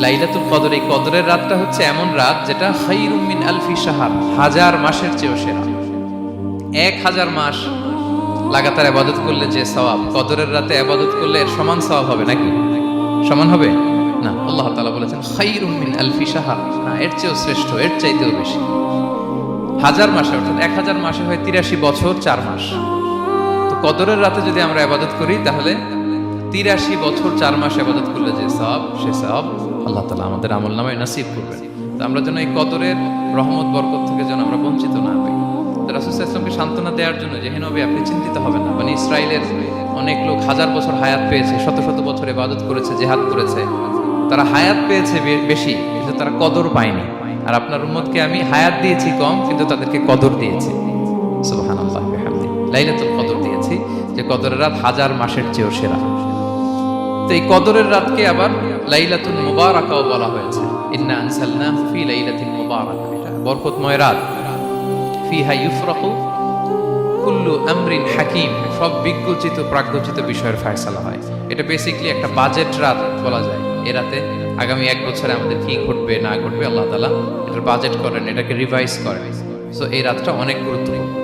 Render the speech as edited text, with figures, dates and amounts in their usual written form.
লাইলাতুল কদর, এই কদরের রাতটা হচ্ছে এমন রাত যেটা খায়রুম মিন আলফি শাহর, 1000 মাসের চেয়েও সেরা। 1000 মাস লাগাতার ইবাদত করলে যে সওয়াব, কদরের রাতে ইবাদত করলে এর সমান সওয়াব হবে নাকি? সমান হবে না। আল্লাহ তাআলা বলেছেন খায়রুম মিন আলফি শাহর, না, এর চেয়েও শ্রেষ্ঠ, এর চাইতেও বেশি। 1000 মাসে, অর্থাৎ 1000 মাসে হয় 83 বছর 4 মাস। তো কদরের রাতে যদি আমরা ইবাদত করি তাহলে 83 বছর 4 মাস ইবাদত করলে যে সওয়াব, সে সওয়াব আল্লাহ তাআলা আমাদের আমলনামায় নসিব করবেন। তো আমরা যেন এই কদরের রহমত বরকত থেকে যেন আমরা বঞ্চিত না হই। রাসূল সাল্লাল্লাহু আলাইহি ওয়াসাল্লামকে সান্ত্বনা দেওয়ার জন্য যে, হে নবী, আপনি চিন্তিত হবেন না। মানে ইসরায়েলের অনেক লোক 1000 বছর হায়াত পেয়েছে, শত শত বছর ইবাদত করেছে, জিহাদ করেছে, তারা হায়াত পেয়েছে বেশি, কিন্তু তারা কদর পায়নি। আর আপনার উম্মতকে আমি হায়াত দিয়েছি কম, কিন্তু তাদেরকে কদর দিয়েছি। সুবহানাল্লাহ ওয়া বিহামদিহি, লাইলাতুল কদর দিয়েছি, যে কদরের রাত 1000 মাসের চেয়েও সেরা। তো এই কদরের রাতকে আবার লাইলাতুল মুবারাকাও বলা হয়েছে। ইন্না আনসালনাহু ফি লাইলাতিন মুবারাকা, এটা বরকতময় রাত। ফিহা ইউফরাকু কুল্লু আমরিন হাকিম, সব বিজ্ঞোচিত প্রাজ্ঞোচিত বিষয়ের ফয়সালা হয়। এটা বেসিক্যালি একটা বাজেট রাত বলা যায়। এ রাতে আগামী 1 বছরে আমাদের কি ঘটবে না ঘটবে আল্লাহ তাআলা এটার বাজেট করেন, এটাকে রিভাইজ করেন। সো এই রাতটা অনেক গুরুত্বপূর্ণ।